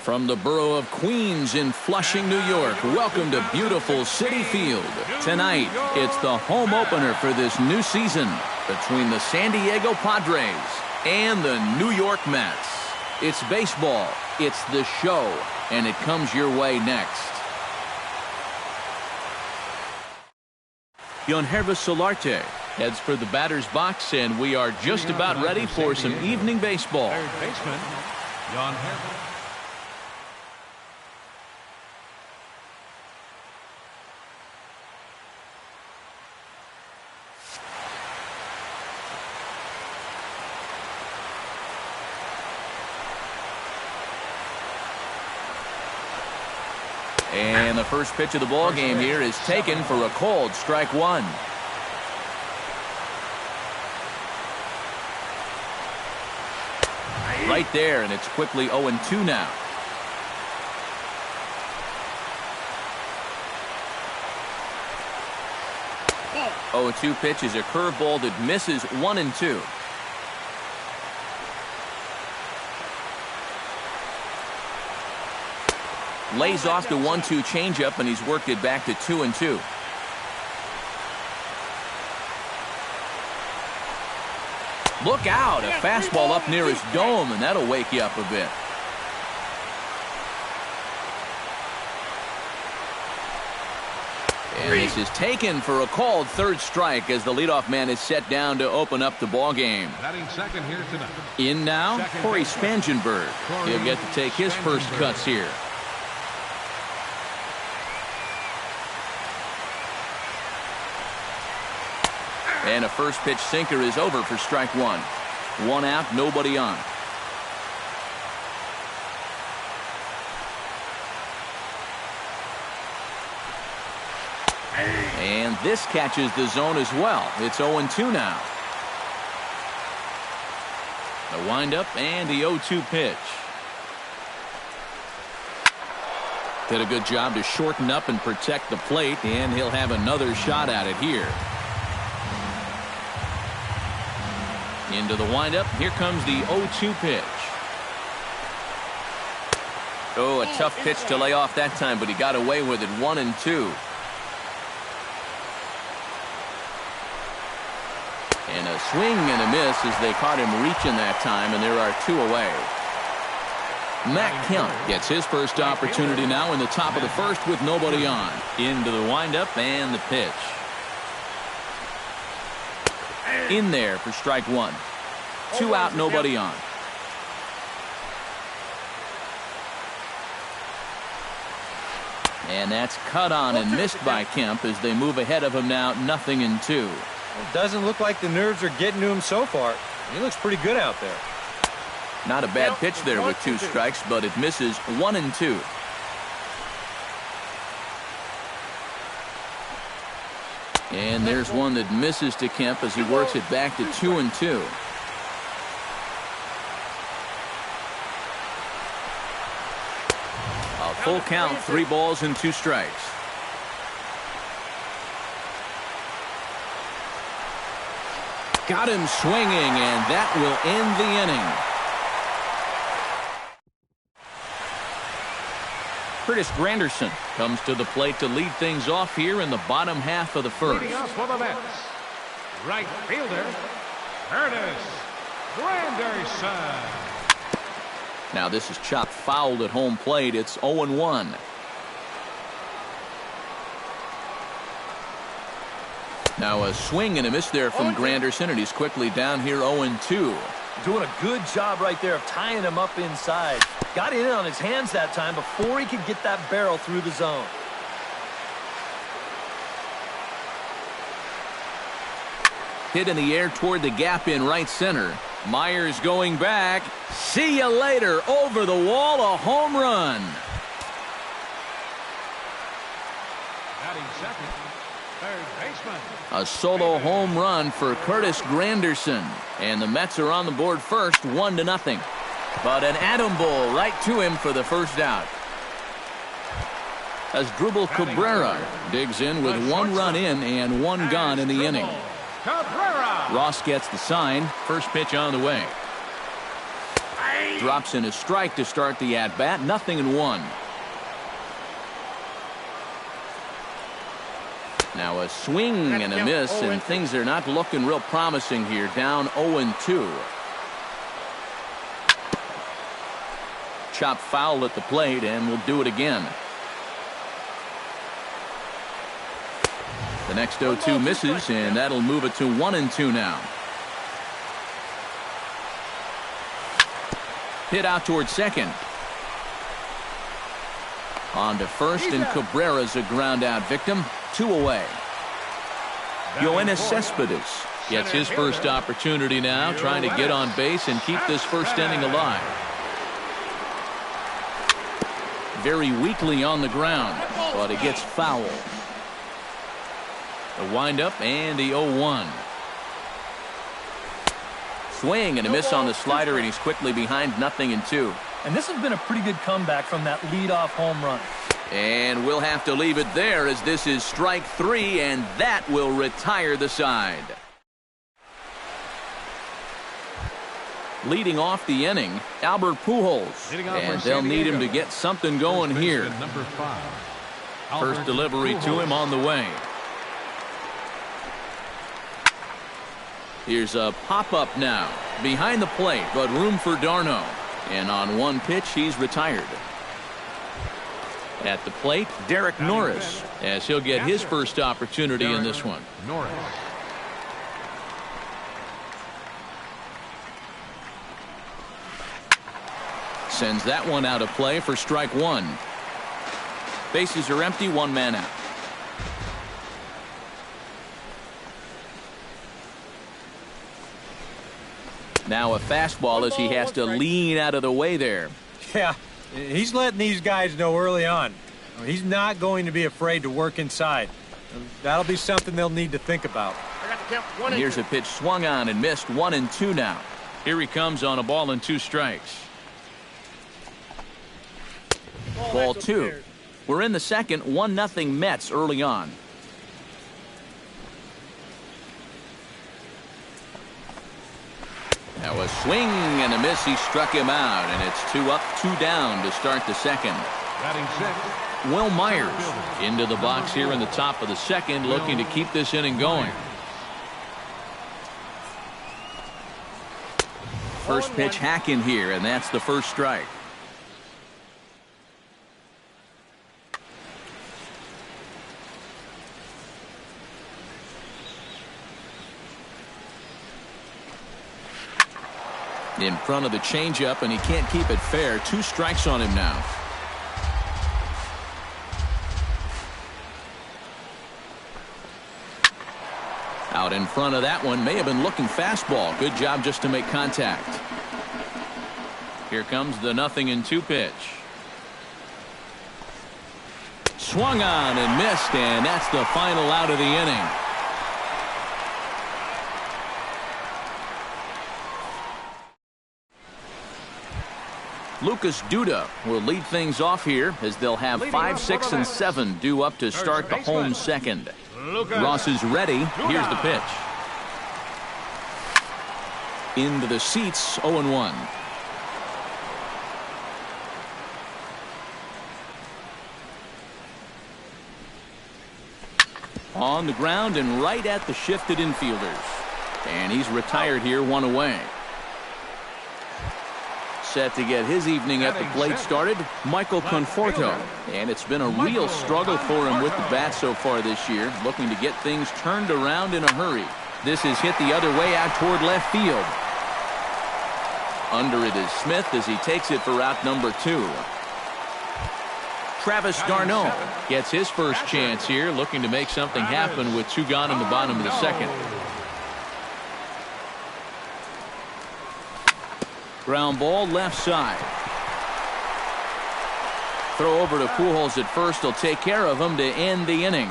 From the borough of Queens in Flushing, New York, welcome to beautiful Citi Field. Tonight, it's the home opener for this new season between the San Diego Padres and the New York Mets. It's baseball, it's the show, and it comes your way next. Hervé Solarte heads for the batter's box, and we are just about ready for some evening baseball. Third baseman, Hervé. And the first pitch of the ball game here is taken for a called strike one. Right there, and it's quickly 0-2 now. Oh, 0-2 pitch is a curveball that misses 1-2. Lays off the 1-2 changeup, and he's worked it back to 2-2. Look out, a fastball up near his dome, and that'll wake you up a bit. And this is taken for a called third strike as the leadoff man is set down to open up the ball game. Batting second here tonight. In now, Corey Spangenberg. He'll get to take his first cuts here. And a first pitch sinker is over for strike one. One out, nobody on. And this catches the zone as well. It's 0-2 now. The windup and the 0-2 pitch. Did a good job to shorten up and protect the plate, and he'll have another shot at it here. Into the windup. Here comes the 0-2 pitch. Oh, a tough pitch to lay off that time, but he got away with it. 1-2. And a swing and a miss as they caught him reaching that time, and there are two away. Matt Kemp gets his first opportunity now in the top of the first with nobody on. Into the windup and the pitch. In there for strike one. Two out, nobody on. And that's cut on and missed by Kemp as they move ahead of him now, 0-2. It doesn't look like the nerves are getting to him so far. He looks pretty good out there. Not a bad pitch there with two strikes, but it misses 1-2. And there's one that misses to Kemp as he works it back to 2-2. A full count, 3 balls and 2 strikes. Got him swinging, and that will end the inning. Curtis Granderson comes to the plate to lead things off here in the bottom half of the first. Leading off for the Mets, right fielder, Curtis Granderson. Now this is chopped foul at home plate. It's 0-1. Now a swing and a miss there from Granderson, and he's quickly down here 0-2. Doing a good job right there of tying him up inside. Got in on his hands that time before he could get that barrel through the zone. Hit in the air toward the gap in right center. Myers going back. See you later. Over the wall, a home run. Batting second, third baseman. A solo home run for Curtis Granderson. And the Mets are on the board first, 1-0. But an atom ball right to him for the first out. As Drupal Cabrera digs in with 1 run in and 1 gone in the inning. Cabrera. Ross gets the sign. First pitch on the way. Drops in a strike to start the at-bat, 0-1. Now a swing and a miss, and things are not looking real promising here. Down 0-2. Chop foul at the plate, and we'll do it again. The next 0-2 misses, and that'll move it to 1-2 now. Hit out towards second. On to first, and Cabrera's a ground out victim. 2 away. Yoenis Cespedes gets his first opportunity now, trying to get on base and keep this first inning alive. Very weakly on the ground, but it gets foul. The windup and the 0-1. Swing and a miss on the slider, and he's quickly behind 0-2. And this has been a pretty good comeback from that leadoff home run. And we'll have to leave it there, as this is strike 3, and that will retire the side. Leading off the inning, Albert Pujols, and they'll need him to get something going here. First delivery to him on the way. Here's a pop-up now, behind the plate, but room for d'Arnaud. And on one pitch, he's retired. At the plate, Derek Norris, as he'll get his first opportunity in this one. Sends that one out of play for strike 1. Bases are empty, 1 man out. Now a fastball as he has to lean out of the way there. Yeah, he's letting these guys know early on. He's not going to be afraid to work inside. That'll be something they'll need to think about. And here's a pitch swung on and missed, 1-2 now. Here he comes on a ball and 2 strikes. Ball 2. We're in the second, 1-0 Mets early on. Now a swing and a miss. He struck him out, and it's 2 up, 2 down to start the second. Will Myers into the box here in the top of the second, looking to keep this inning going. First pitch hack in here, and that's the first strike. In front of the changeup, and he can't keep it fair. 2 strikes on him now. Out in front of that one, may have been looking fastball. Good job just to make contact. Here comes the 0-2 pitch. Swung on and missed, and that's the final out of the inning. Lucas Duda will lead things off here, as they'll have 5, 6, and 7 due up to start the home second. Ross is ready. Here's the pitch. Into the seats, 0-1. On the ground and right at the shifted infielders. And he's retired here, 1 away. Set to get his evening at the plate started, Michael Conforto. And it's been a real struggle for him with the bat so far this year, looking to get things turned around in a hurry. This is hit the other way out toward left field. Under it is Smith as he takes it for route number 2. Travis d'Arnaud gets his first chance here, looking to make something happen with 2 gone in the bottom of the second. Ground ball left side. Throw over to Pujols at first. He'll take care of him to end the inning.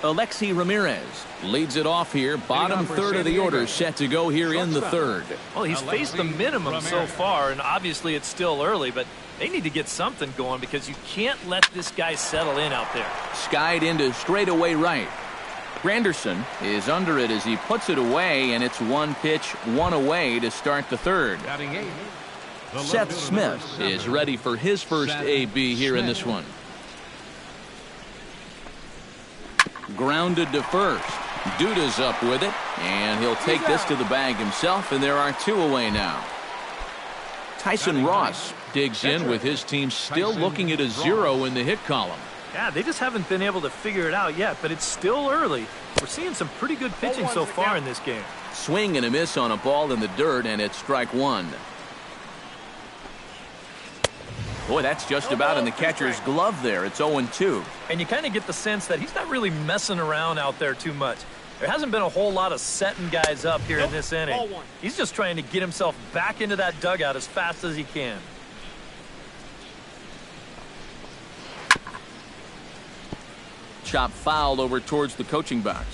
Alexi Ramirez leads it off here. Bottom third of the order set to go here in the third. Well, he's faced the minimum so far, and obviously it's still early, but they need to get something going because you can't let this guy settle in out there. Skied into straightaway right. Granderson is under it as he puts it away, and it's one pitch, one away to start the third. Batting eighth, the Seth left fielder, Smith number is 7, ready for his first Seth AB here in Smith. this one. Grounded to first. Duda's up with it, and he'll take this to the bag himself, and there are 2 away now. Tyson Ross digs in with his team still looking at a 0 in the hit column. Yeah, they just haven't been able to figure it out yet, but it's still early. We're seeing some pretty good pitching so far in this game. Swing and a miss on a ball in the dirt, and it's strike 1. Boy, that's just about in the catcher's glove there. It's 0-2. And you kind of get the sense that he's not really messing around out there too much. There hasn't been a whole lot of setting guys up here in this inning. He's just trying to get himself back into that dugout as fast as he can. Chop fouled over towards the coaching box.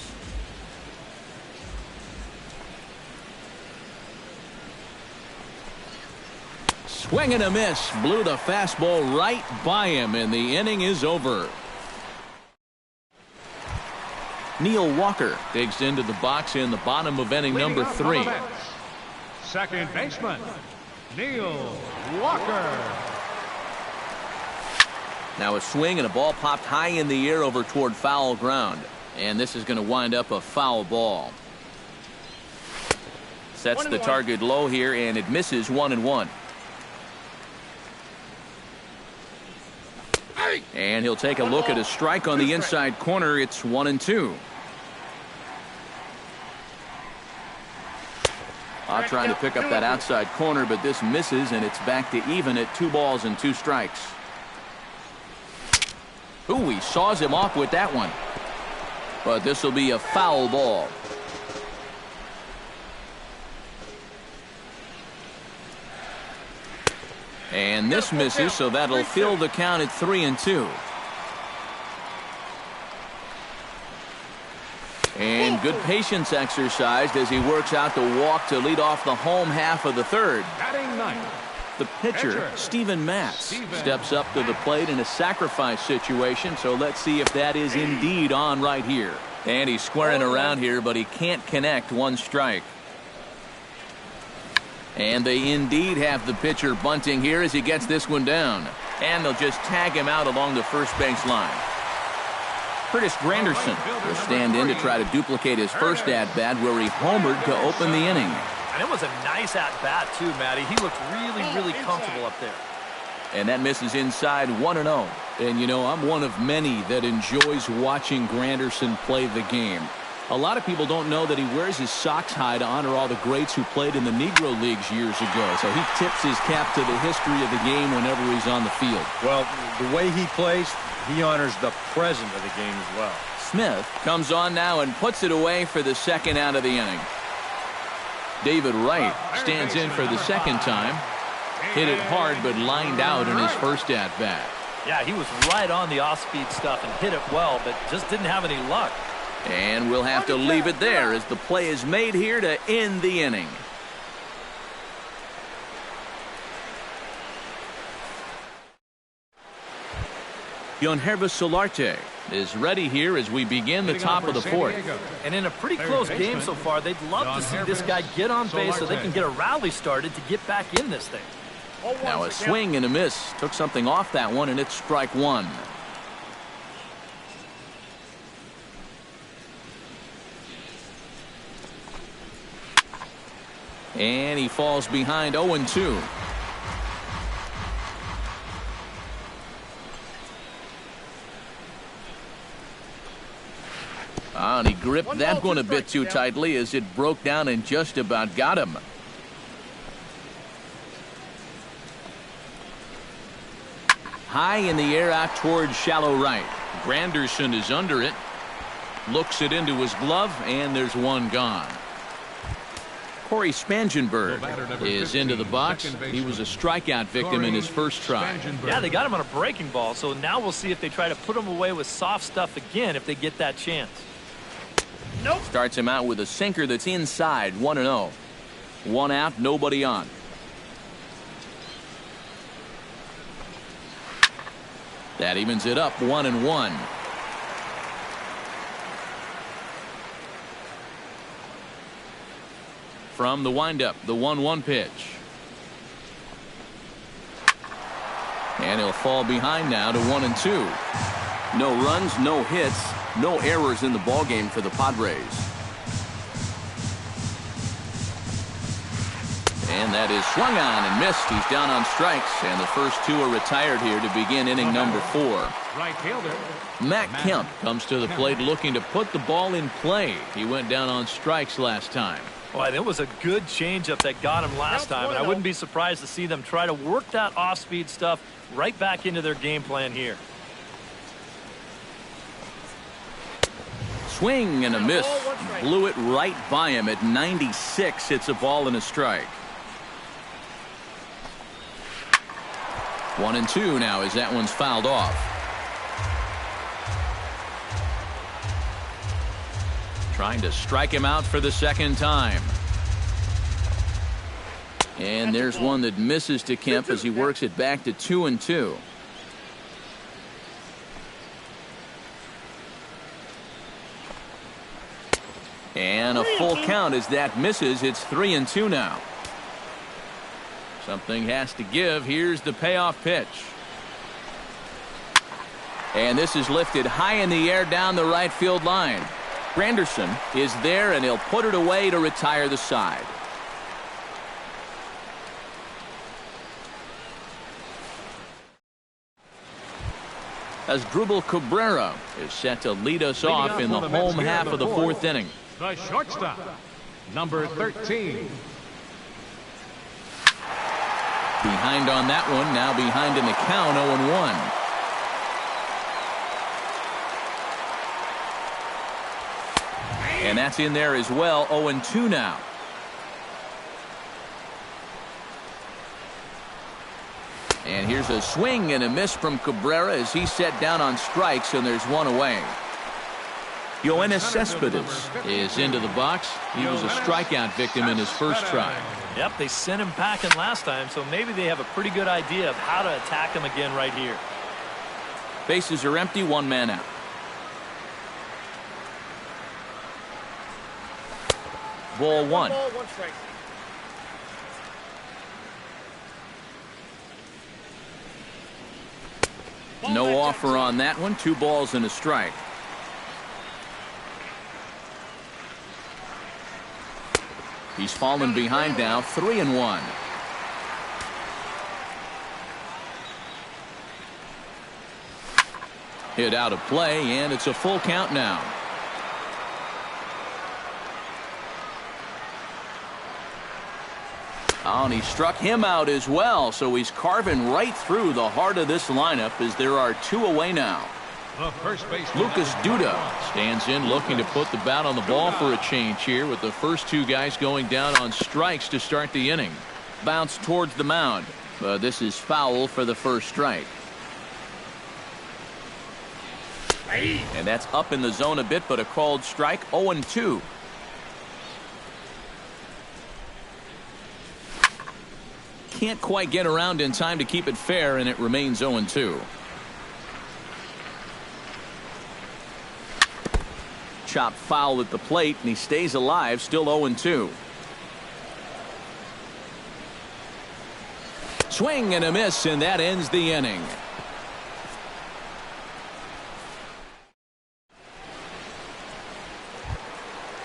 Swing and a miss. Blew the fastball right by him, and the inning is over. Neil Walker digs into the box in the bottom of inning number 3. Second baseman, Neil Walker. Now a swing and a ball popped high in the air over toward foul ground. And this is going to wind up a foul ball. Sets the target low here, and it misses 1-1. And he'll take a look at a strike on the inside corner. It's 1-2. Trying to pick up that outside corner, but this misses, and it's back to even at 2 balls and 2 strikes. Ooh, he saws him off with that one. But this will be a foul ball. And this misses, so that'll fill the count at 3-2. And good patience exercised as he works out the walk to lead off the home half of the third. Batting ninth, The pitcher, Steven Matz, steps up to the plate in a sacrifice situation, so let's see if that is indeed on right here. And he's squaring around here, but he can't connect. 1 strike. And they indeed have the pitcher bunting here as he gets this one down. And they'll just tag him out along the first base line. Curtis Granderson will stand in to try to duplicate his first at-bat where he homered to open the inning. And it was a nice at-bat too, Matty. He looked really comfortable up there. And that misses inside 1-0. And, you know, I'm one of many that enjoys watching Granderson play the game. A lot of people don't know that he wears his socks high to honor all the greats who played in the Negro Leagues years ago. So he tips his cap to the history of the game whenever he's on the field. Well, the way he plays, he honors the present of the game as well. Smith comes on now and puts it away for the second out of the inning. David Wright stands in for the second time. Hit it hard, but lined out in his first at-bat. Yeah, he was right on the off-speed stuff and hit it well, but just didn't have any luck. And we'll have to leave it there as the play is made here to end the inning. Yonhervis Solarte is ready here as we begin the top of the fourth. And in a pretty close game so far, they'd love to see this guy get on base so they can get a rally started to get back in this thing. Now a swing and a miss. Took something off that one, and it's strike 1. And he falls behind 0-2. And he gripped that one a bit too tightly as it broke down and just about got him. High in the air out towards shallow right. Granderson is under it. Looks it into his glove, and there's one gone. Corey Spangenberg is into the box. He was a strikeout victim in his first try. Yeah, they got him on a breaking ball, so now we'll see if they try to put him away with soft stuff again if they get that chance. Nope. Starts him out with a sinker that's inside. 1-0. 1 out, nobody on. That evens it up 1-1. from the windup, the 1-1 pitch. And he'll fall behind now to 1-2. No runs, no hits, no errors in the ballgame for the Padres. And that is swung on and missed. He's down on strikes, and the first two are retired here to begin inning number 4. Right fielder. Matt Kemp comes to the plate looking to put the ball in play. He went down on strikes last time. Well, it was a good changeup that got him last time, and I wouldn't be surprised to see them try to work that off-speed stuff right back into their game plan here. Swing and a miss. Blew it right by him at 96. It's a ball and a strike. 1-2 now as that one's fouled off. Trying to strike him out for the second time. And there's one that misses to Kemp as he works it back to 2-2. And a full count as that misses. It's 3-2 now. Something has to give. Here's the payoff pitch. And this is lifted high in the air down the right field line. Granderson is there, and he'll put it away to retire the side. As Drupal Cabrera is set to lead us off in the home half of the 4th inning. The shortstop, number 13. Behind on that one, now behind in the count, 0-1. And that's in there as well, 0-2 now. And here's a swing and a miss from Cabrera as he's set down on strikes, and there's one away. Yoenis Cespedes is into the box. He was a strikeout victim in his first try. Yep, they sent him packing last time, so maybe they have a pretty good idea of how to attack him again right here. Bases are empty, one man out. Ball one. No offer on that one. 2 balls and a strike. He's fallen behind now, 3-1. Hit out of play, and it's a full count now. Oh, and he struck him out as well, so he's carving right through the heart of this lineup as there are 2 away now. Lucas Duda stands in looking to put the bat on the ball for a change here with the first 2 guys going down on strikes to start the inning. Bounce towards the mound, but this is foul for the first strike. And that's up in the zone a bit, but a called strike. 0-2. Can't quite get around in time to keep it fair, and it remains 0-2. Chop foul at the plate, and he stays alive, still 0-2. Swing and a miss, and that ends the inning.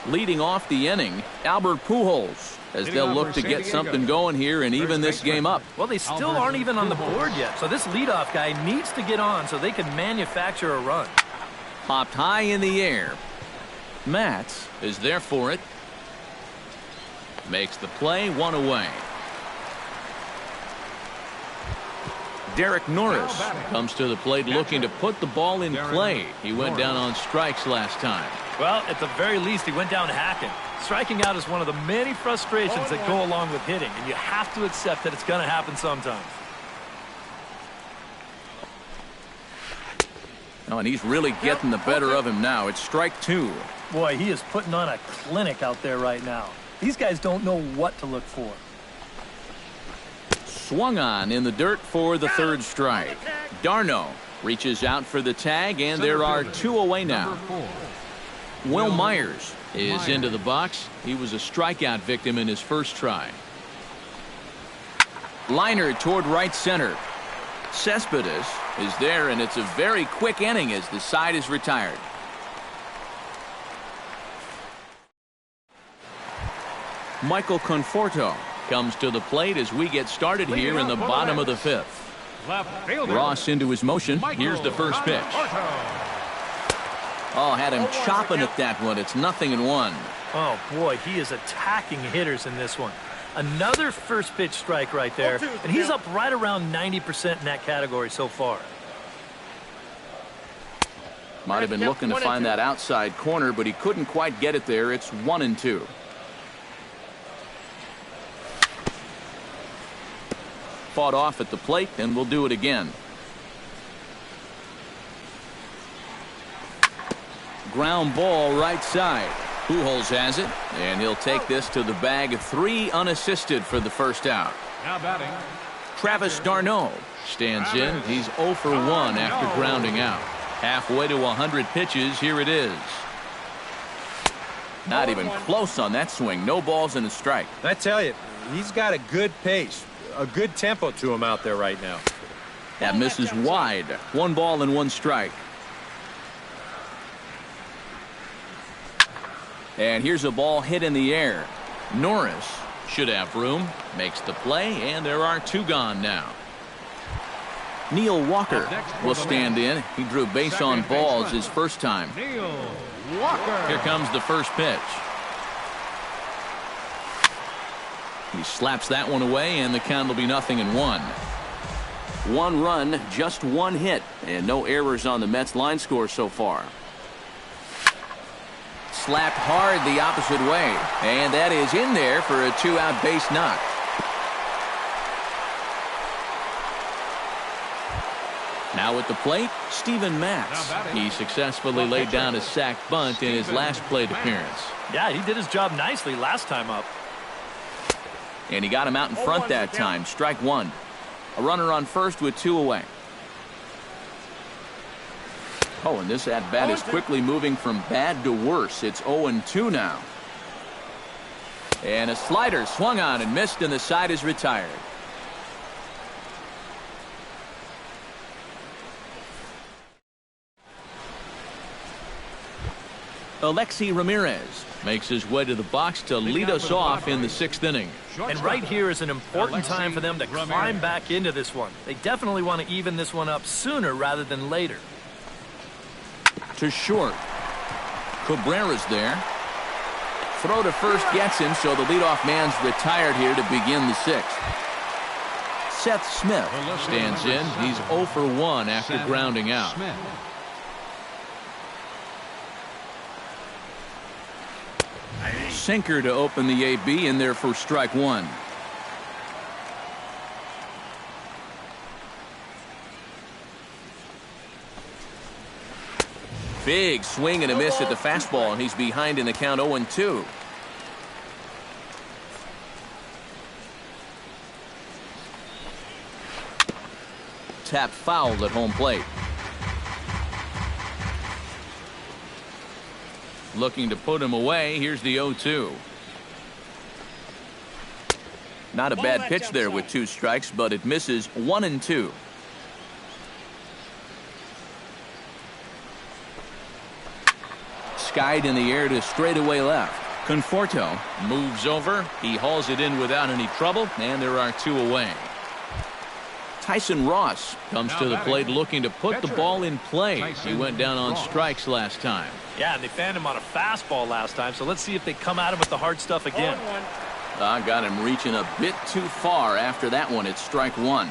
Leading off the inning, Albert Pujols, as they'll look to get something going here and even this game up. Well, they still aren't even on the board yet, so this leadoff guy needs to get on so they can manufacture a run. Popped high in the air. Matz is there for it. Makes the play, 1 away. Derek Norris comes to the plate looking to put the ball in play. He went down on strikes last time. Well, at the very least, he went down hacking. Striking out is one of the many frustrations that go along with hitting, and you have to accept that it's going to happen sometimes. Oh, and he's really getting the better of him now. It's strike 2. Boy, he is putting on a clinic out there right now. These guys don't know what to look for. Swung on in the dirt for the 3rd strike. Darno reaches out for the tag, and there are 2 away now. Will Myers is into the box. He was a strikeout victim in his first try. Liner toward right center. Cespedes is there, and it's a very quick inning as the side is retired. Michael Conforto comes to the plate as we get started here in the bottom of the fifth. Ross into his motion. Here's the first pitch. Oh, had him chopping at that one. It's 0-1. Oh, boy, he is attacking hitters in this one. Another first pitch strike right there, and he's up right around 90% in that category so far. Might have been looking to find that outside corner, but he couldn't quite get it there. It's 1-2. Fought off at the plate, and we'll do it again. Ground ball right side. Pujols has it, and he'll take this to the bag. 3 unassisted for the first out. Now batting. Travis d'Arnaud stands in. He's 0 for 1 after grounding out. Halfway to 100 pitches. Here it is. Not even close on that swing. No balls and a strike. I tell you, he's got a good pace, a good tempo to him out there right now. That misses wide. 1 ball and 1 strike. And here's a ball hit in the air. Norris should have room. Makes the play, and there are 2 gone now. Neil Walker will stand in. He drew base on balls his first time. Neil Walker. Here comes the first pitch. He slaps that one away, and the count will be 0-1. 1 run, just 1 hit, and no errors on the Mets line score so far. Slapped hard the opposite way, and that is in there for a 2-out base knock. Now at the plate, Steven Matz. He successfully laid down a sac bunt in his last plate appearance. Yeah, he did his job nicely last time up. And he got him out in front that time. Strike 1. A runner on first with 2 away. Oh, and this at-bat is quickly moving from bad to worse. It's 0-2 now. And a slider swung on and missed, and the side is retired. Alexi Ramirez makes his way to the box to lead us off in the 6th inning. And right here is an important time for them to climb back into this one. They definitely want to even this one up sooner rather than later. To short. Cabrera's there. Throw to first gets him, so the leadoff man's retired here to begin the 6th. Seth Smith stands in. He's 0 for 1 after grounding out. Sinker to open the AB in there for strike 1. Big swing and a miss at the fastball, and he's behind in the count 0-2. Tap fouled at home plate. Looking to put him away. Here's the 0-2. Not a bad pitch there with 2 strikes, but it misses 1-2. Skied in the air to straightaway left. Conforto moves over. He hauls it in without any trouble, and there are 2 away. Tyson Ross comes to the plate looking to put the ball in play. He went down on strikes last time. Yeah, and they fanned him on a fastball last time, so let's see if they come at him with the hard stuff again. Got him reaching a bit too far after that one. It's strike 1.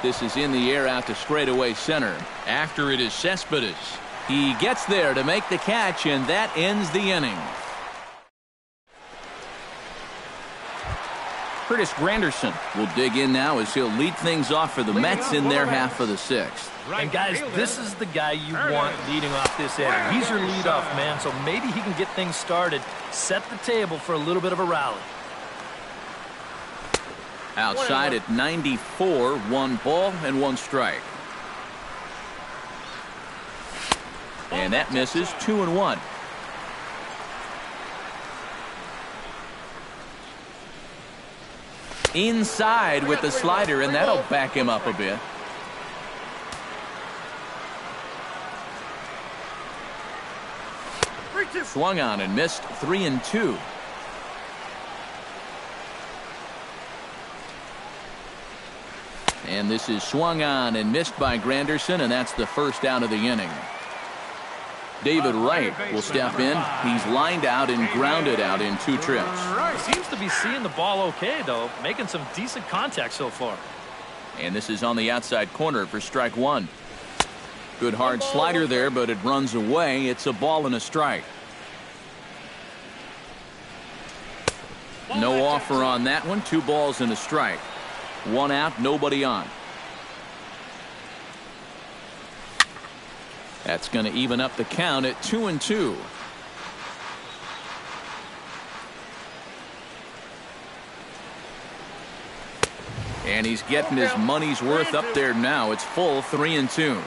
This is in the air out to straightaway center. After it is Cespedes. He gets there to make the catch, and that ends the inning. Curtis Granderson will dig in now as he'll lead things off for the Mets in their half of the 6th. And guys, this is the guy you want leading off this inning. He's your leadoff man, so maybe he can get things started, set the table for a little bit of a rally. Outside at 94, 1 ball and 1 strike. And that misses. 2-1. Inside with the slider, and that'll back him up a bit. Swung on and missed. 3-2. And this is swung on and missed by Granderson, and that's the first out of the inning. David Wright will step in. He's lined out and grounded out in 2 trips. Seems to be seeing the ball okay, though, making some decent contact so far. And this is on the outside corner for strike 1. Good hard slider there, but it runs away. It's a ball and a strike. No offer on that one. 2 balls and a strike. 1 out, nobody on. That's going to even up the count at 2-2. And he's getting his money's worth up there now. It's full. 3-2.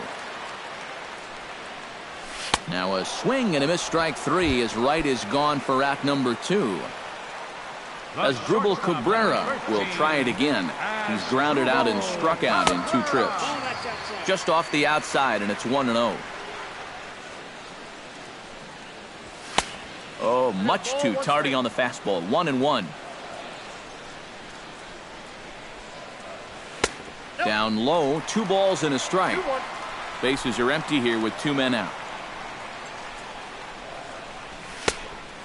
Now a swing and a miss. Strike 3 as Wright is gone for out number 2. As Dribble Cabrera will try it again. He's grounded out and struck out in 2 trips. Just off the outside, and it's 1-0. Oh, much too tardy on the fastball. 1-1. Down low, 2 balls and a strike. Bases are empty here with 2 men out.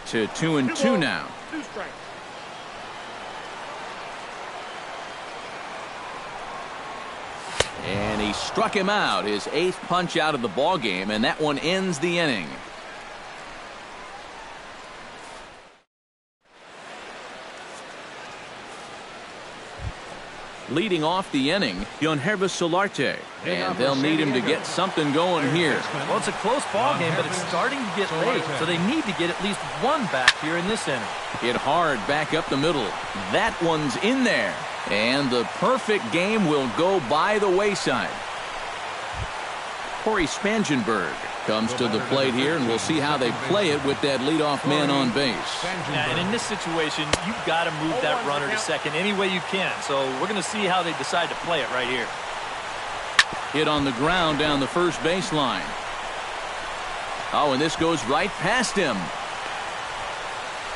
To 2-2 now. And he struck him out, his 8th punch out of the ball game, and that one ends the inning. Leading off the inning, Yonhervis Solarte, and they'll need him to get something going here. Well, it's a close ball game, but it's starting to get late, so they need to get at least 1 back here in this inning. Hit hard back up the middle. That one's in there. And the perfect game will go by the wayside. Corey Spangenberg comes to the plate here, and we'll see how they play it with that leadoff man on base. Yeah, and in this situation, you've got to move that runner to second any way you can. So we're going to see how they decide to play it right here. Hit on the ground down the first baseline. Oh, and this goes right past him.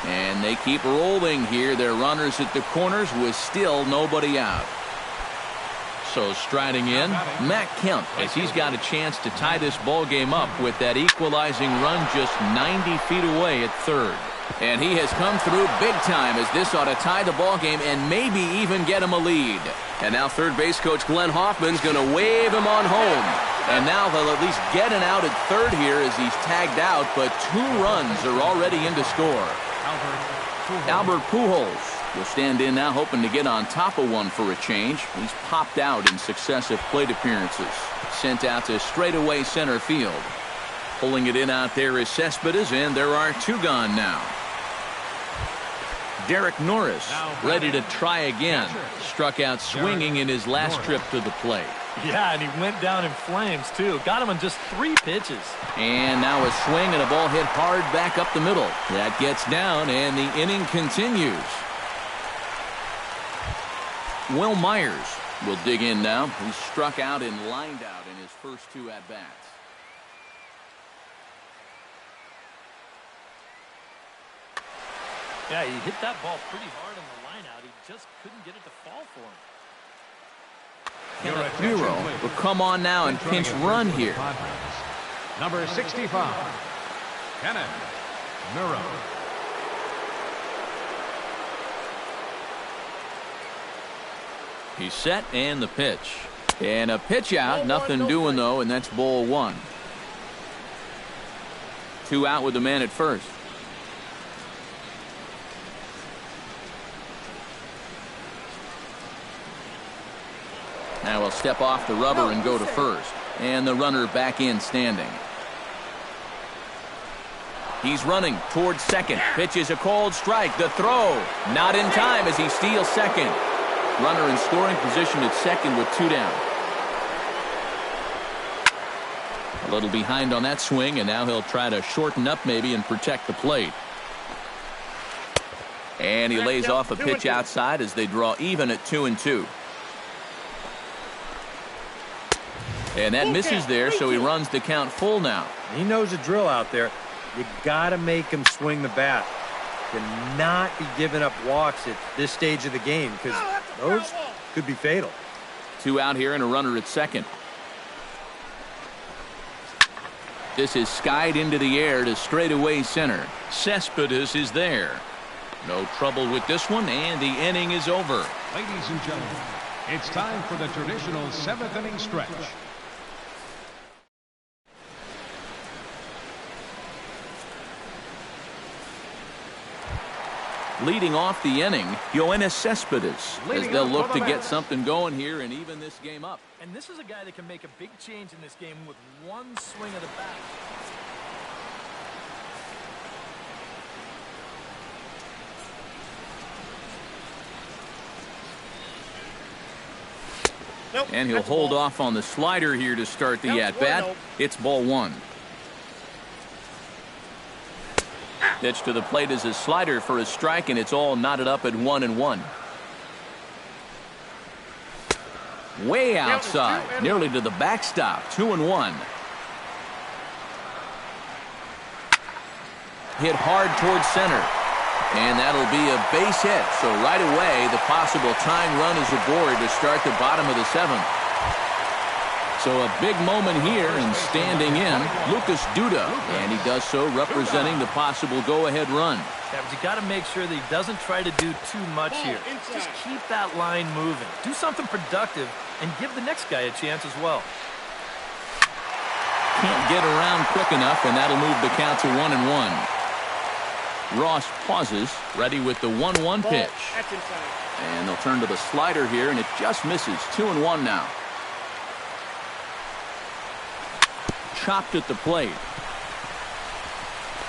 And they keep rolling here. Their runners at the corners with still nobody out. So striding in, Matt Kemp, as he's got a chance to tie this ball game up with that equalizing run just 90 feet away at third. And he has come through big time, as this ought to tie the ball game and maybe even get him a lead. And now third base coach Glenn Hoffman's going to wave him on home. And now they'll at least get an out at third here as he's tagged out, but 2 runs are already in to score. Albert Pujols will stand in now, hoping to get on top of one for a change. He's popped out in successive plate appearances. Sent out to straightaway center field. Pulling it in out there is Cespedes, and there are 2 gone now. Derek Norris ready to try again. Struck out swinging in his last trip to the plate. Yeah, and he went down in flames, too. Got him on just 3 pitches. And now a swing and a ball hit hard back up the middle. That gets down, and the inning continues. Will Myers will dig in now. He struck out and lined out in his first 2 at-bats. Yeah, he hit that ball pretty hard on the line out. He just couldn't get it to fall for him. Kenneth Muro will come on now and pinch run here. Number 65, Kenneth Muro. He's set, and the pitch. And a pitch out, nothing doing though, and that's ball 1. 2 out with the man at first. Now we'll step off the rubber and go to first. And the runner back in standing. He's running towards second. Pitch is a cold strike. The throw not in time as he steals second. Runner in scoring position at second with 2 down. A little behind on that swing, and now he'll try to shorten up maybe and protect the plate. And he lays off a pitch outside as they draw even at 2-2. And that misses there, so he runs the count full now. He knows the drill out there. You got to make him swing the bat. Cannot be giving up walks at this stage of the game because those could be fatal. 2 out here and a runner at second. This is skied into the air to straightaway center. Cespedes is there. No trouble with this one, and the inning is over. Ladies and gentlemen, it's time for the traditional 7th inning stretch. Leading off the inning, Yoenis Cespedes, as they'll look to get something going here and even this game up. And this is a guy that can make a big change in this game with one swing of the bat. And he'll hold off on the slider here to start the at-bat. It's ball 1. Pitch to the plate is a slider for a strike, and it's all knotted up at 1-1. Way outside, nearly to the backstop, 2-1. Hit hard towards center. And that'll be a base hit. So right away, the possible tying run is aboard to start the bottom of the 7th. So a big moment here, and standing in, Lucas Duda. And he does so representing the possible go-ahead run. Yeah, but you got to make sure that he doesn't try to do too much here. Just keep that line moving. Do something productive and give the next guy a chance as well. Can't get around quick enough, and that'll move the count to 1-1. Ross pauses, ready with the 1-1 pitch. And they'll turn to the slider here, and it just misses. 2-1 now. Chopped at the plate.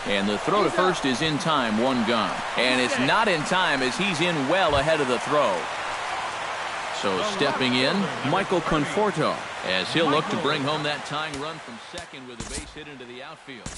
And the throw to first is in time, 1 gone. And it's not in time as he's in well ahead of the throw. So stepping in, Michael Conforto, as he'll look to bring home that tying run from second with a base hit into the outfield.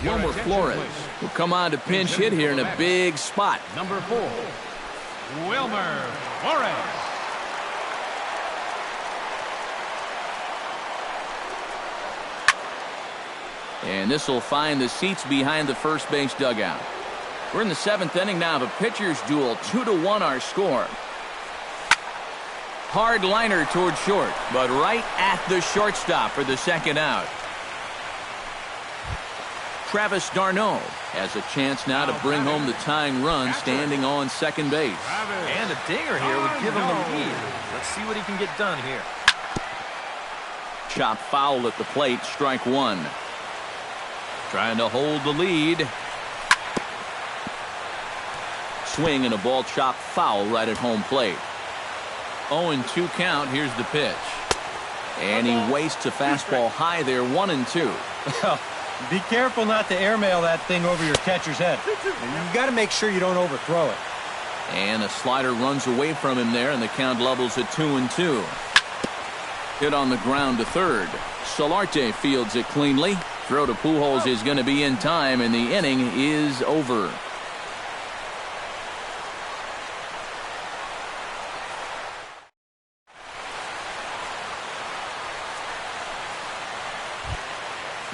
Wilmer Flores will come on to pinch hit here in a big spot. Number 4, Wilmer Flores. And this will find the seats behind the first base dugout. We're in the 7th inning now of a pitcher's duel. 2-1 our score. Hard liner toward short, but right at the shortstop for the second out. Travis d'Arnaud has a chance now to bring home the tying run, standing on second base. And a dinger here would give him the lead. Let's see what he can get done here. Chop foul at the plate, strike 1. Trying to hold the lead. Swing and a ball chopped foul right at home plate. 0-2 count. Here's the pitch. And he wastes a fastball high there, 1-2. Be careful not to airmail that thing over your catcher's head. You got to make sure you don't overthrow it. And a slider runs away from him there, and the count levels at 2-2. Hit on the ground to third. Solarte fields it cleanly. Throw to Pujols is going to be in time, and the inning is over.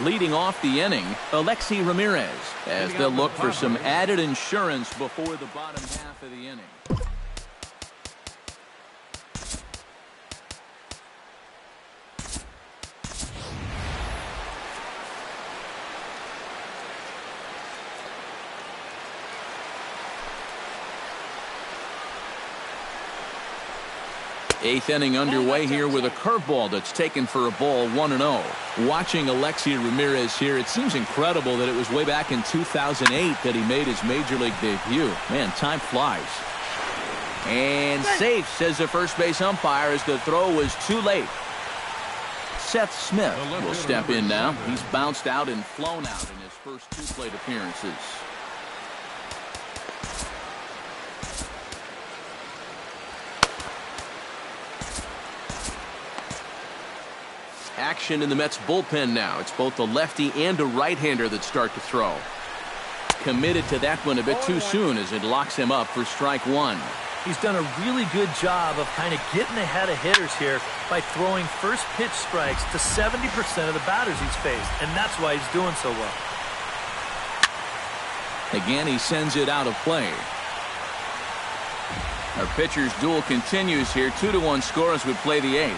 Leading off the inning, Alexi Ramirez, as they'll look for some added insurance before the bottom half of the inning. Eighth inning underway here with a curveball that's taken for a ball, 1-0. Watching Alexi Ramirez here, it seems incredible that it was way back in 2008 that he made his major league debut. Man, time flies. And safe, says the first base umpire, as the throw was too late. Seth Smith will step in now. He's bounced out and flown out in his first 2 plate appearances. Action in the Mets bullpen now. It's both a lefty and a right-hander that start to throw. Committed to that one a bit too soon as it locks him up for strike 1. He's done a really good job of kind of getting ahead of hitters here by throwing first pitch strikes to 70% of the batters he's faced, and that's why he's doing so well. Again, he sends it out of play. Our pitcher's duel continues here. 2-1 score as we play the 8th.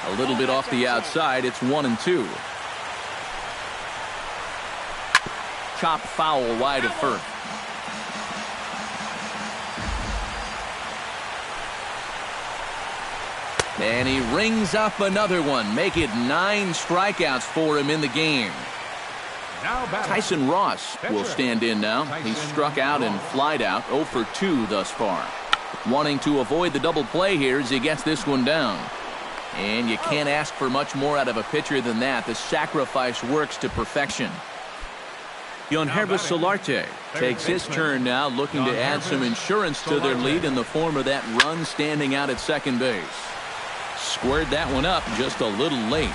A little bit off the outside. It's 1-2. Chop foul wide of first. And he rings up another one. Make it 9 strikeouts for him in the game. Tyson Ross will stand in now. He's struck out and flied out. 0 for 2 thus far. Wanting to avoid the double play here as he gets this one down. And you can't ask for much more out of a pitcher than that. The sacrifice works to perfection. Yangervis Solarte takes his turn now, looking to add some insurance to their lead in the form of that run standing out at second base. Squared that one up just a little late.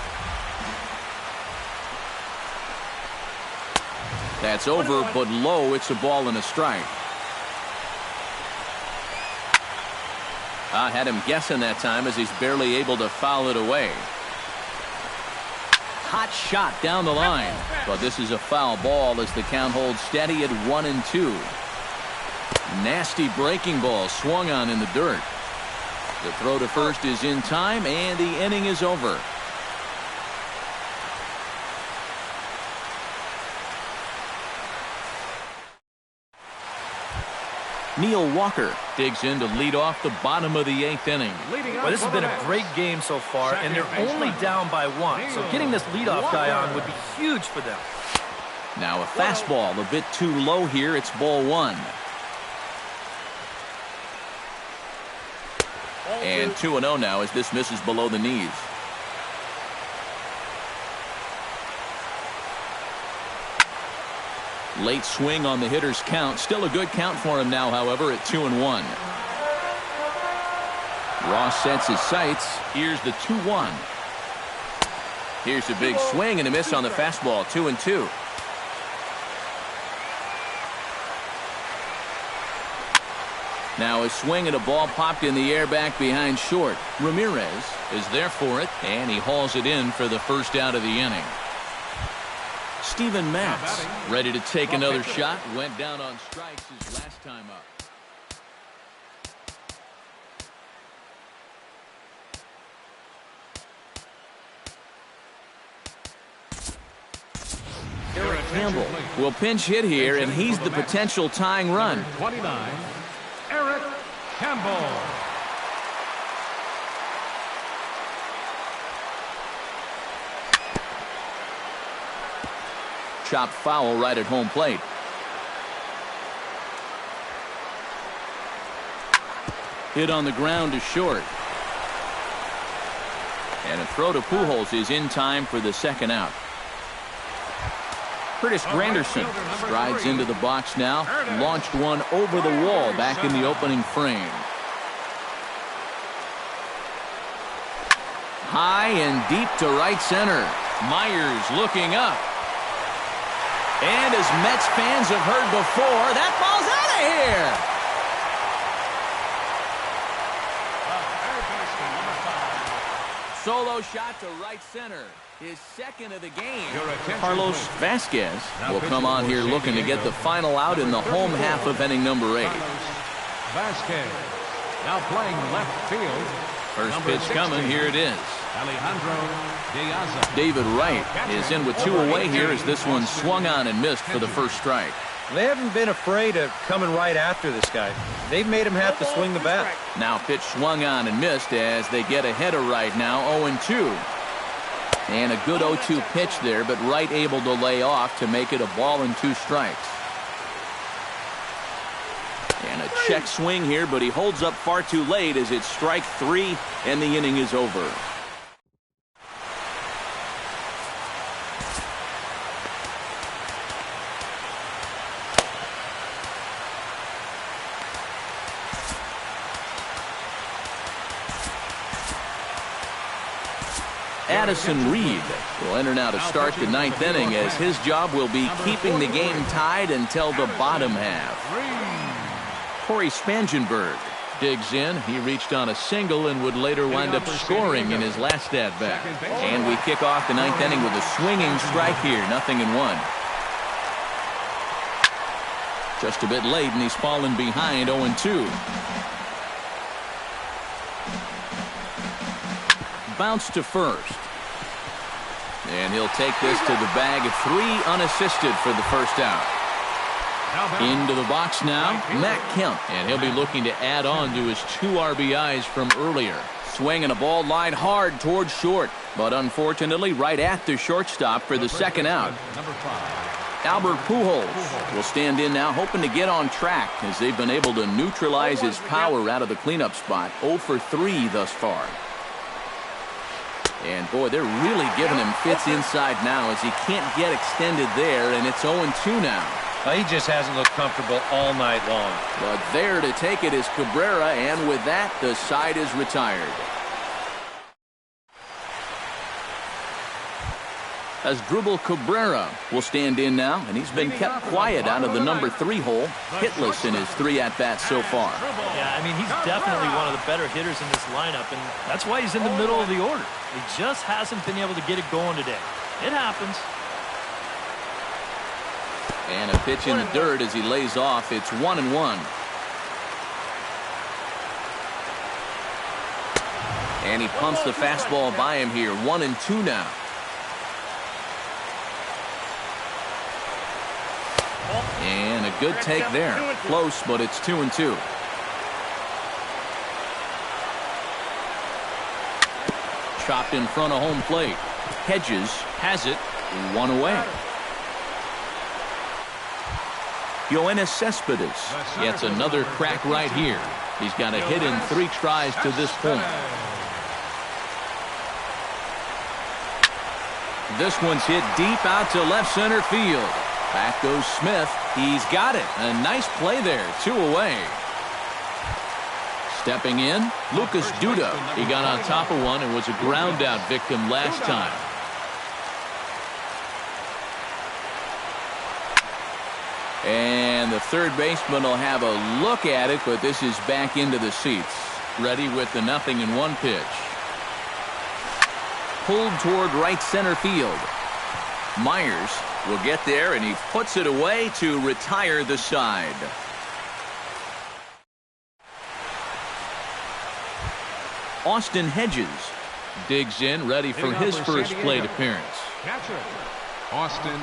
That's over, but low. It's a ball and a strike. I had him guessing that time as he's barely able to foul it away. Hot shot down the line, but this is a foul ball as the count holds steady at 1-2. Nasty breaking ball swung on in the dirt. The throw to first is in time, and the inning is over. Neil Walker digs in to lead off the bottom of the 8th inning. Well, this has been a great game so far, and they're only down by 1. So getting this leadoff guy on would be huge for them. Now a fastball a bit too low here. It's ball 1. And 2-0 now as this misses below the knees. Late swing on the hitter's count. Still a good count for him now, however, at 2-1. Ross sets his sights. Here's the 2-1. Here's a big swing and a miss on the fastball. 2-2. Now a swing and a ball popped in the air back behind short. Ramirez is there for it, and he hauls it in for the first out of the inning. Steven Matz ready to take another shot. Went down on strikes his last time up. Campbell will pinch hit here, and he's the potential tying run. 29, Eric Campbell. Chopped foul right at home plate. Hit on the ground to short. And a throw to Pujols is in time for the second out. Curtis Granderson strides into the box now. Launched one over the wall back in the opening frame. High and deep to right center. Myers looking up. And as Mets fans have heard before, that ball's out of here. Solo shot to right center. His second of the game. Carlos Vasquez will come on here looking to get the final out in the home half of inning number 8. Vasquez now playing left field. First pitch coming. Here it is. Alejandro Diaz. David Wright is in with 2 away here as this one swung on and missed for the first strike. They haven't been afraid of coming right after this guy. They've made him have to swing the bat. Now pitch swung on and missed as they get ahead of Wright now 0-2. And a good 0-2 pitch there, but Wright able to lay off to make it a ball and 2 strikes. And a check swing here, but he holds up far too late as it's strike 3 and the inning is over. Addison Reed will enter now to start the ninth inning, as his job will be keeping the game tied until the bottom half. Corey Spangenberg digs in. He reached on a single and would later wind up scoring in his last at-bat. And we kick off the ninth inning with a swinging strike here, 0-1. Just a bit late, and he's fallen behind 0-2. Bounce to first. And he'll take this to the bag of 3 unassisted for the first out. Into the box now, Matt Kemp, and he'll be looking to add on to his 2 RBIs from earlier. Swinging a ball line hard towards short, but unfortunately right at the shortstop for the second out. Albert Pujols will stand in now, hoping to get on track, as they've been able to neutralize his power out of the cleanup spot. 0 for 3 thus far. And boy, they're really giving him fits inside now, as he can't get extended there, and it's 0-2 now. He just hasn't looked comfortable all night long. But there to take it is Cabrera, and with that, the side is retired. As Dribble Cabrera will stand in now, and he's been kept quiet out of the number 3 hole, hitless in his 3 at-bats so far. Yeah, I mean, he's definitely one of the better hitters in this lineup, and that's why he's in the middle of the order. He just hasn't been able to get it going today. It happens. And a pitch in the dirt as he lays off. It's 1-1. And he pumps the fastball by him here. 1-2 now. And a good take there. Close, but it's 2-2. Chopped in front of home plate. Hedges has it. 1 away. Yoenis Cespedes gets another crack right here. He's got a hit in 3 tries to this point. This one's hit deep out to left center field. Back goes Smith. He's got it. A nice play there. 2 away. Stepping in, Lucas Duda. He got on top of one and was a ground out victim last time. And the third baseman will have a look at it, but this is back into the seats. Ready with the 0-1 pitch. Pulled toward right center field. Myers will get there, and he puts it away to retire the side. Austin Hedges digs in, ready for his first plate appearance. Catcher, Austin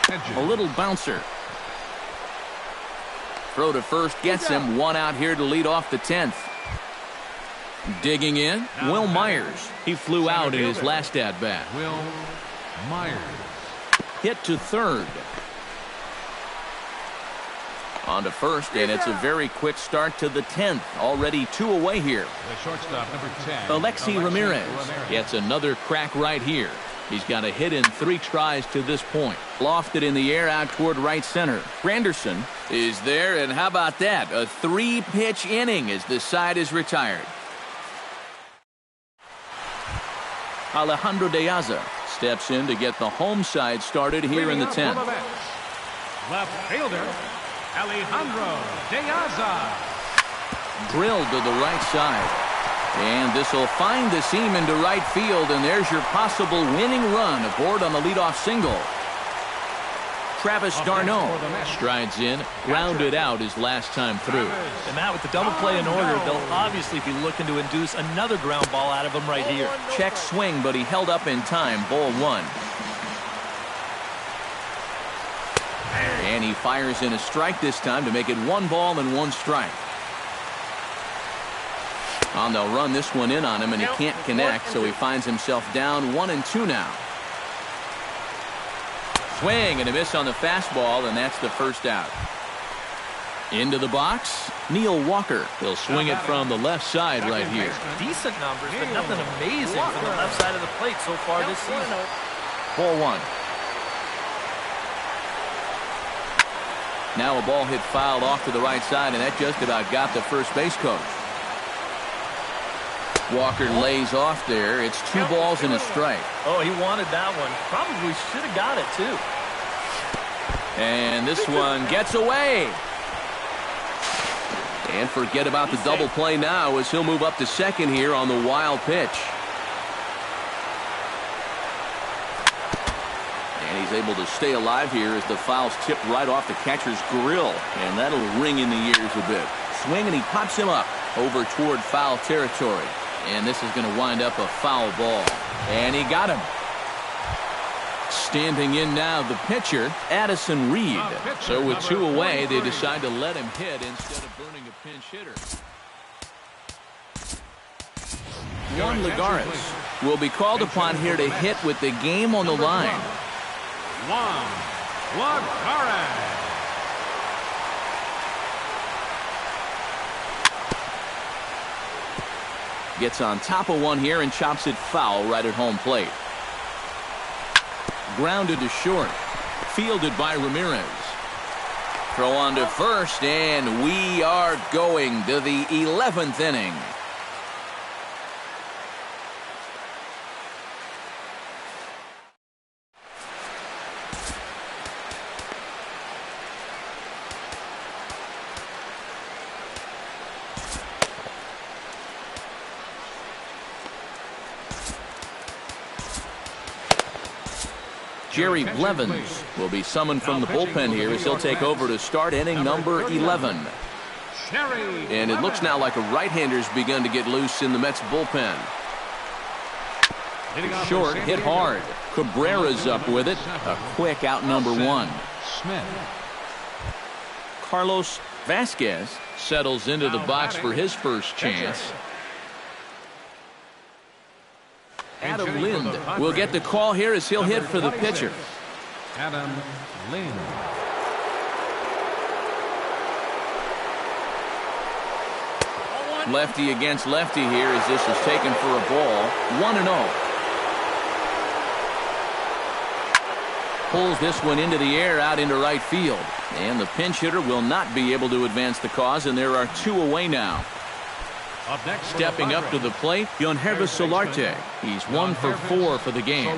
Hedges. A little bouncer. Throw to first gets him. 1 out here to lead off the 10th. Digging in, Will Myers. He flew out in his last at-bat. Will Myers. Hit to third. On to first, and it's a very quick start to the 10th. Already 2 away here. The shortstop, number 10. Alexi Ramirez gets another crack right here. He's got a hit in 3 tries to this point. Lofted in the air out toward right center. Granderson is there, and how about that? A 3-pitch inning as the side is retired. Alejandro De Aza steps in to get the home side started here in the 10th. Left fielder, Alejandro De Aza. Drilled to the right side. And this will find the seam into right field, and there's your possible winning run aboard on the leadoff single. Travis d'Arnaud strides in, grounded out his last time through. And Matt, with the double play in order, they'll obviously be looking to induce another ground ball out of him right here. Check swing, but he held up in time. Ball 1. And he fires in a strike this time to make it 1 ball and 1 strike. And they'll run this one in on him, and he can't connect, so he finds himself down 1-2 now. Swing and a miss on the fastball, and that's the first out. Into the box, Neil Walker. He'll swing it from the left side right here. Decent numbers, but nothing amazing from the left side of the plate so far this season. Ball 1. Now a ball hit fouled off to the right side, and that just about got the first base coach. Walker lays off there. It's 2 balls and a strike. Oh, he wanted that one. Probably should have got it, too. And this one gets away. And forget about the double play now as he'll move up to second here on the wild pitch. And he's able to stay alive here as the foul's tipped right off the catcher's grill. And that'll ring in the ears a bit. Swing, and he pops him up over toward foul territory. And this is going to wind up a foul ball. And he got him. Standing in now, the pitcher, Addison Reed. So with 2 away, they decide to let him hit instead of burning a pinch hitter. Juan Lagares will be called upon here to hit with the game on the line. Juan Lagares. Gets on top of one here and chops it foul right at home plate. Grounded to short. Fielded by Ramirez. Throw on to first, and we are going to the 11th inning. Jerry Blevins will be summoned from the bullpen here as he'll take over to start inning number 11. And it looks now like a right-hander's begun to get loose in the Mets bullpen. Short, hit hard. Cabrera's up with it. A quick out number 1. Carlos Vasquez settles into the box for his first chance. Adam Lind will get the call here as he'll hit for the pitcher. Adam Lind. Lefty against lefty here as this is taken for a ball. 1-0. Pulls this one into the air out into right field. And the pinch hitter will not be able to advance the cause, and there are 2 away now. Stepping up to the plate, Yangervis Solarte. He's 1 for 4 for the game.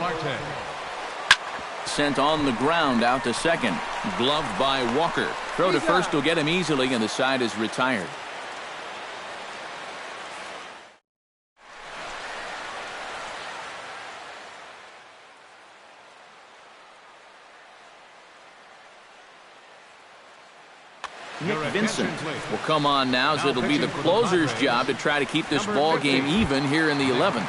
Sent on the ground out to second. Gloved by Walker. Throw to first will get him easily, and the side is retired. Nick Vincent will come on now as it'll be the closer's job to try to keep this ball game even here in the 11th.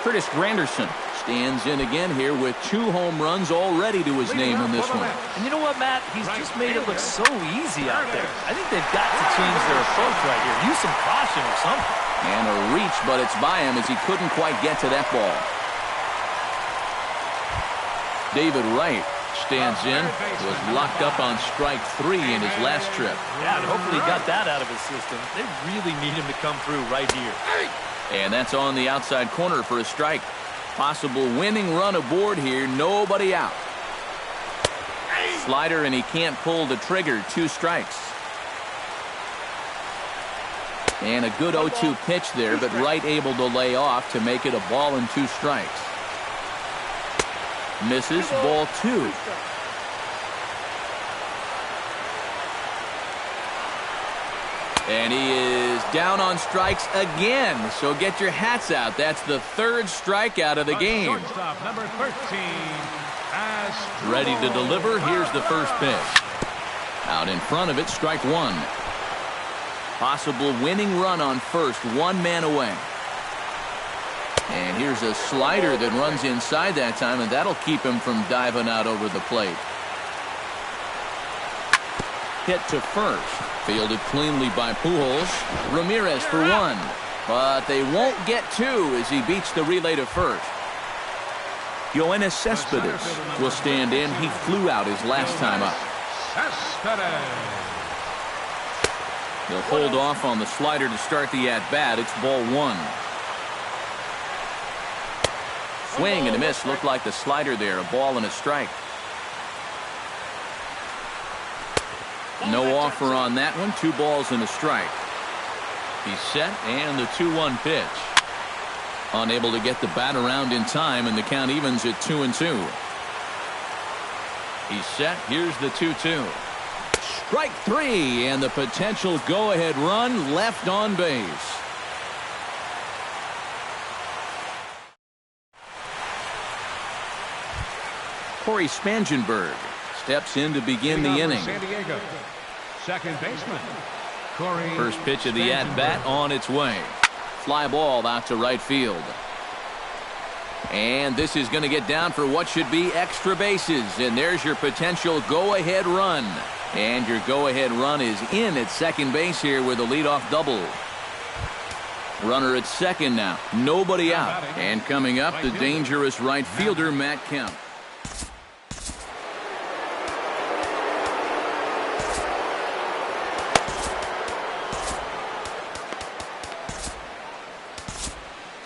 Curtis Granderson stands in again here with 2 home runs already to his name in this one. And you know what, Matt? He's just made it look so easy out there. I think they've got to change their approach right here. Use some caution or something. And a reach, but it's by him as he couldn't quite get to that ball. David Wright stands in, was locked up on strike 3 in his last trip. Yeah, and hopefully he got that out of his system. They really need him to come through right here. And that's on the outside corner for a strike. Possible winning run aboard here, nobody out. Slider, and he can't pull the trigger. 2 strikes. And a good 0-2 pitch there, but Wright able to lay off to make it a ball and 2 strikes. Misses, ball 2. And he is down on strikes again. So get your hats out. That's the 3rd strikeout of the game. Number 13, ready to deliver. Here's the first pitch. Out in front of it, strike 1. Possible winning run on first, 1 man away. And here's a slider that runs inside that time, and that'll keep him from diving out over the plate. Hit to first. Fielded cleanly by Pujols. Ramirez for 1. But they won't get 2 as he beats the relay to first. Yoenis Cespedes will stand in. He flew out his last time up. They'll hold off on the slider to start the at-bat. It's ball 1. Swing and a miss. Looked like the slider there. A ball and a strike. No offer on that one. 2 balls and a strike. He's set, and the 2-1 pitch. Unable to get the bat around in time, and the count evens at 2-2. He's set. Here's the 2-2. Strike three, and the potential go-ahead run left on base. Corey Spangenberg steps in to begin the inning. San Diego, second baseman, Corey. First pitch of the at-bat on its way. Fly ball out to right field. And this is going to get down for what should be extra bases. And there's your potential go-ahead run. And your go-ahead run is in at second base here with a leadoff double. Runner at second now. Nobody out. And coming up, the dangerous right fielder, Matt Kemp.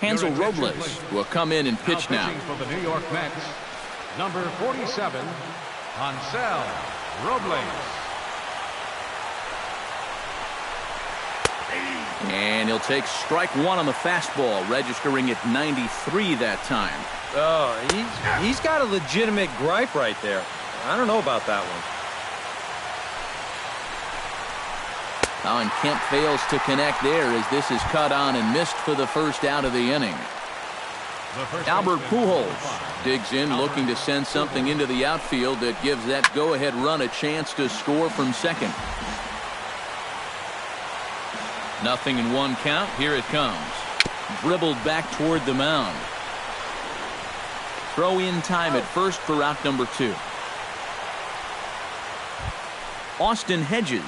Hansel Robles will come in and pitch now. For the New York Mets, number 47, Hansel Robles. And he'll take strike one on the fastball, registering at 93 that time. Oh, he's got a legitimate gripe right there. I don't know about that one. Oh, and Kemp fails to connect there as this is cut on and missed for the first out of the inning. Albert Pujols digs in, looking to send something into the outfield that gives that go-ahead run a chance to score from second. 0-1 count. Here it comes. Dribbled back toward the mound. Throw in time at first for out number 2. Austin Hedges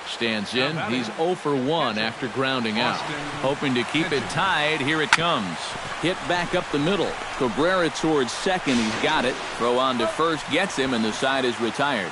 stands in. He's 0 for 1 after grounding out. Hoping to keep it tied. Here it comes. Hit back up the middle. Cabrera towards second. He's got it. Throw on to first. Gets him, and the side is retired.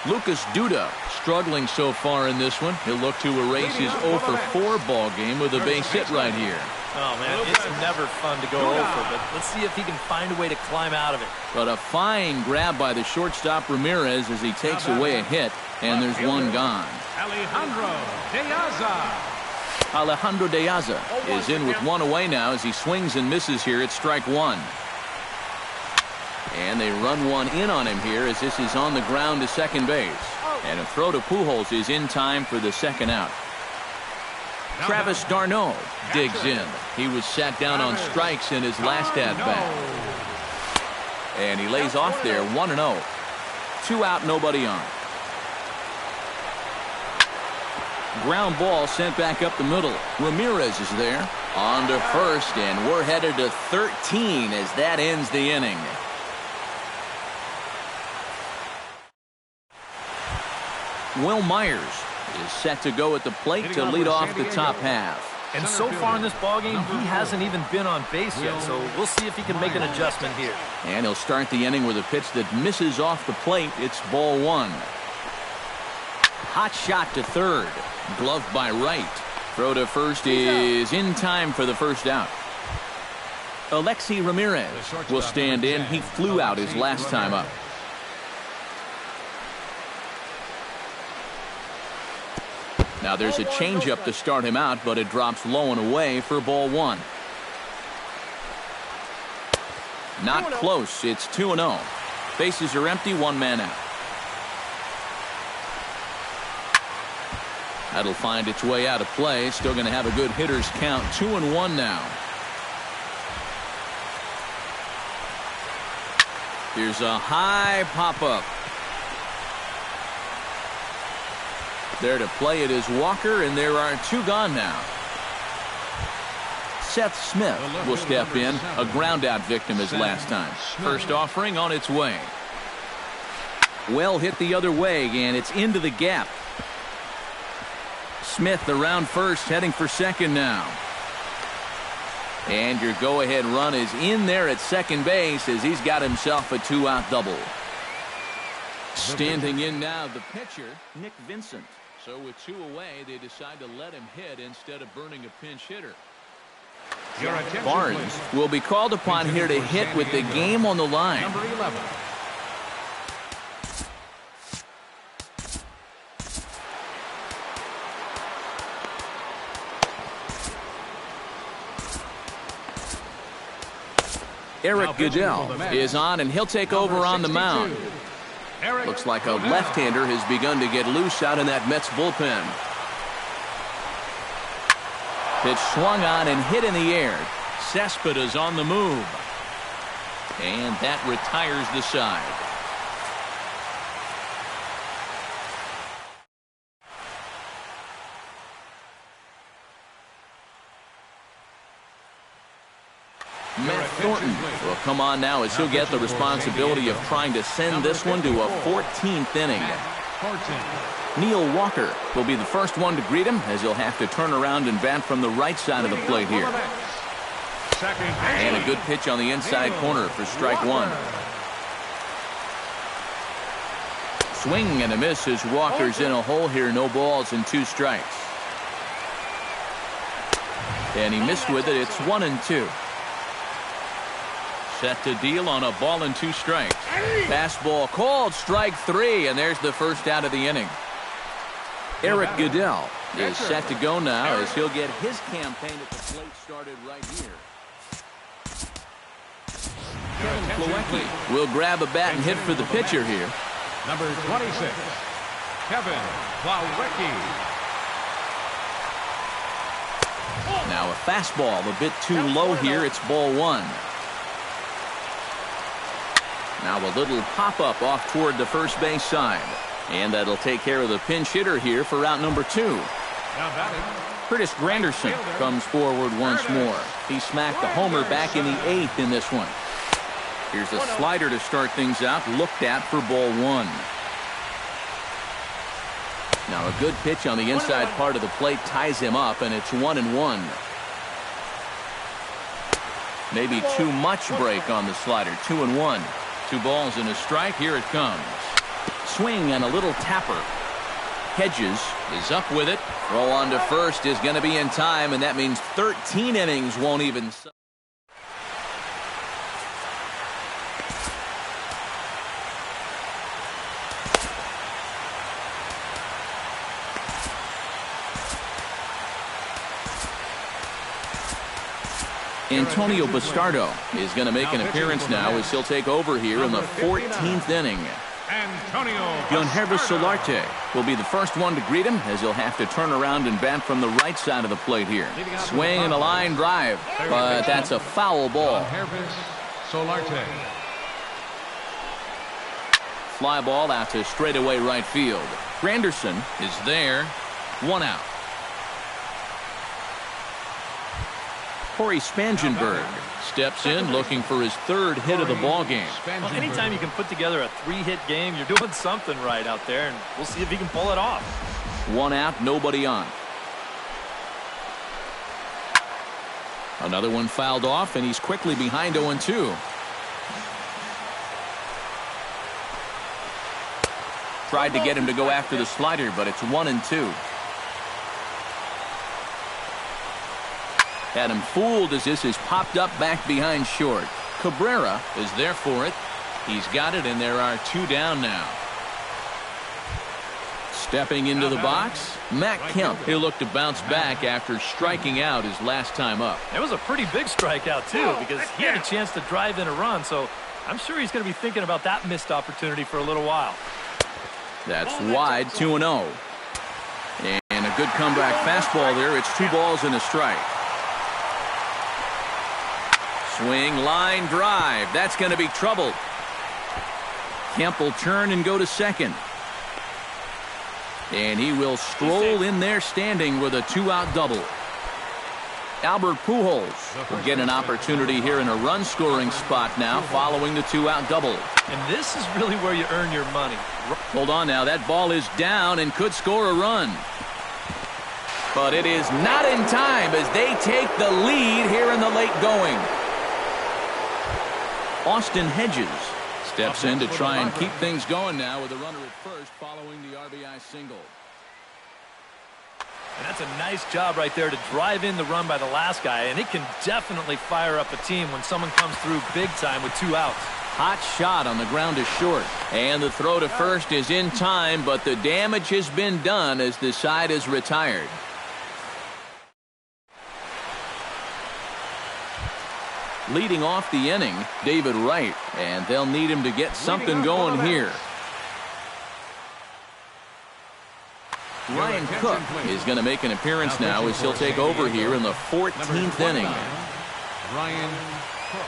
Lucas Duda struggling so far in this one. He'll look to erase his 0 for 4 ball game with a base hit right here. Oh, man, it's never fun to go over, but let's see if he can find a way to climb out of it. But a fine grab by the shortstop Ramirez as he takes away a hit, and there's one gone. Alejandro De Aza is in with one away now as he swings and misses here at strike one. And they run one in on him here as this is on the ground to second base. And a throw to Pujols is in time for the second out. Travis d'Arnaud digs in. He was sat down on strikes in his last at-bat. And he lays off there, 1-0. 2 out, nobody on. Ground ball sent back up the middle. Ramirez is there. On to first, and we're headed to 13 as that ends the inning. Will Myers is set to go at the plate to lead off the top half. And so far in this ballgame, he hasn't even been on base yet, so we'll see if he can make an adjustment here. And he'll start the inning with a pitch that misses off the plate. It's ball one. Hot shot to third. Gloved by right. Throw to first is in time for the first out. Alexi Ramirez will stand in. He flew out his last time up. Now there's a changeup to start him out, but it drops low and away for ball one. Not close. It's 2-0. Bases are empty, one man out. That'll find its way out of play. Still going to have a good hitter's count. 2-1 now. Here's a high pop-up. There to play it is Walker, and there are 2 gone now. Seth Smith will step in, a ground-out victim his last time. First offering on its way. Well hit the other way, and it's into the gap. Smith around first, heading for second now. And your go-ahead run is in there at second base as he's got himself a 2-out double. Standing in now, the pitcher, Nick Vincent. So with 2 away, they decide to let him hit instead of burning a pinch hitter. Your attention, Barnes please. will be called upon here to hit with the game on the line. Number 11. Eric Goodell is on, and he'll take over on the mound. Looks like a left-hander has begun to get loose out in that Mets bullpen. Pitch swung on and hit in the air. Cespedes on the move. And that retires the side. Matt Thornton will come on now as he'll get the responsibility of trying to send this one to a 14th inning. Neil Walker will be the first one to greet him as he'll have to turn around and bat from the right side of the plate here. And a good pitch on the inside corner for strike one. Swing and a miss as Walker's in a hole here. No balls and 2 strikes. And he missed with it. It's 1-2. Set to deal on a ball and 2 strikes. Fastball called, strike 3, and there's the first out of the inning. Eric Goodell is set to go now as he'll get his campaign at the plate started right here. Kevin Plawecki will grab a bat and hit for the pitcher here. Number 26, Kevin Plawecki. Now a fastball a bit too low here. It's ball 1. Now a little pop-up off toward the first base side. And that'll take care of the pinch hitter here for out number 2. Now batting, Curtis Granderson comes forward once more. He smacked the homer back in the 8th in this one. Here's a slider to start things out, looked at for ball 1. Now a good pitch on the inside part of the plate ties him up, and it's 1-1. Maybe too much break on the slider. 2-1. 2 balls and a strike. Here it comes. Swing and a little tapper. Hedges is up with it. Throw on to first is going to be in time, and that means 13 innings won't even. Antonio Bastardo is going to make an appearance now as he'll take over here in the 14th inning. Guilherme Solarte will be the first one to greet him as he'll have to turn around and bat from the right side of the plate here. Swing and a line drive, but that's a foul ball. Fly ball out to straightaway right field. Granderson is there. 1 out. Corey Spangenberg steps in looking for his 3rd hit of the ball game. Well, anytime you can put together a 3-hit game, you're doing something right out there, and we'll see if he can pull it off. 1 out, nobody on. Another one fouled off, and he's quickly behind 0-2. Tried to get him to go after the slider, but it's 1-2. Had him fooled as this is popped up back behind short. Cabrera is there for it. He's got it, and there are 2 down now. Stepping into the box, Matt Kemp. He'll look to bounce back after striking out his last time up. It was a pretty big strikeout, too, because he had a chance to drive in a run, so I'm sure he's going to be thinking about that missed opportunity for a little while. That's wide, 2-0. And a good comeback fastball there. It's 2 balls and a strike. Swing, line drive. That's going to be trouble. Kemp will turn and go to second. And he will stroll in there standing with a 2-out double. Albert Pujols will get an opportunity here in a run-scoring spot now following the 2-out double. And this is really where you earn your money. Hold on now. That ball is down and could score a run. But it is not in time as they take the lead here in the late going. Austin Hedges steps in to try and keep things going now with a runner at first following the RBI single. And that's a nice job right there to drive in the run by the last guy, and it can definitely fire up a team when someone comes through big time with 2 outs. Hot shot on the ground is short. And the throw to first is in time, but the damage has been done as the side is retired. Leading off the inning, David Wright, and they'll need him to get something going here. Ryan Cook is going to make an appearance now as he'll take over here in the 14th inning. Ryan Cook.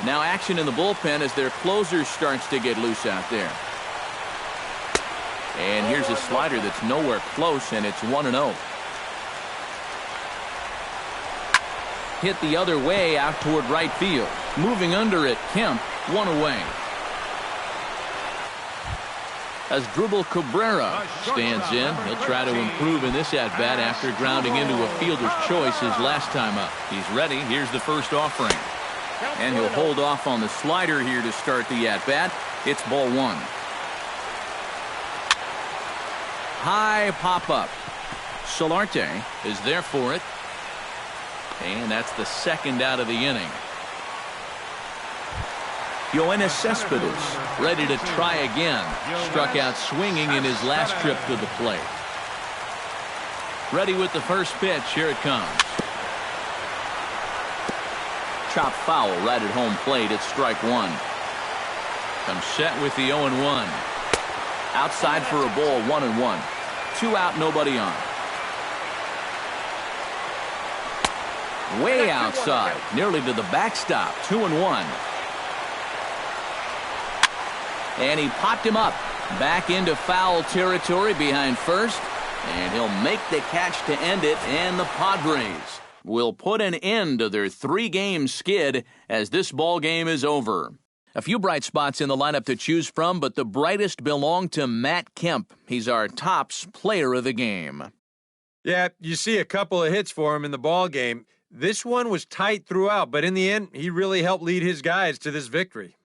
Now action in the bullpen as their closer starts to get loose out there. And here's a slider that's nowhere close, and it's 1-0. Hit the other way out toward right field. Moving under it, Kemp, 1 away. As Dribble Cabrera stands in, he'll try to improve in this at-bat after grounding into a fielder's choice his last time up. He's ready. Here's the first offering. And he'll hold off on the slider here to start the at-bat. It's ball 1. High pop-up. Solarte is there for it. And that's the second out of the inning. Yoenis Cespedes ready to try again. Struck out swinging in his last trip to the plate. Ready with the first pitch. Here it comes. Chop foul right at home plate. It's strike 1. Comes set with the 0-1. Outside for a ball, 1-1. 2 out, nobody on. Way outside, nearly to the backstop, 2-1. And he popped him up, back into foul territory behind first, and he'll make the catch to end it, and the Padres will put an end to their 3-game skid as this ball game is over. A few bright spots in the lineup to choose from, but the brightest belong to Matt Kemp. He's our tops player of the game. Yeah, you see a couple of hits for him in the ball game. This one was tight throughout, but in the end, he really helped lead his guys to this victory.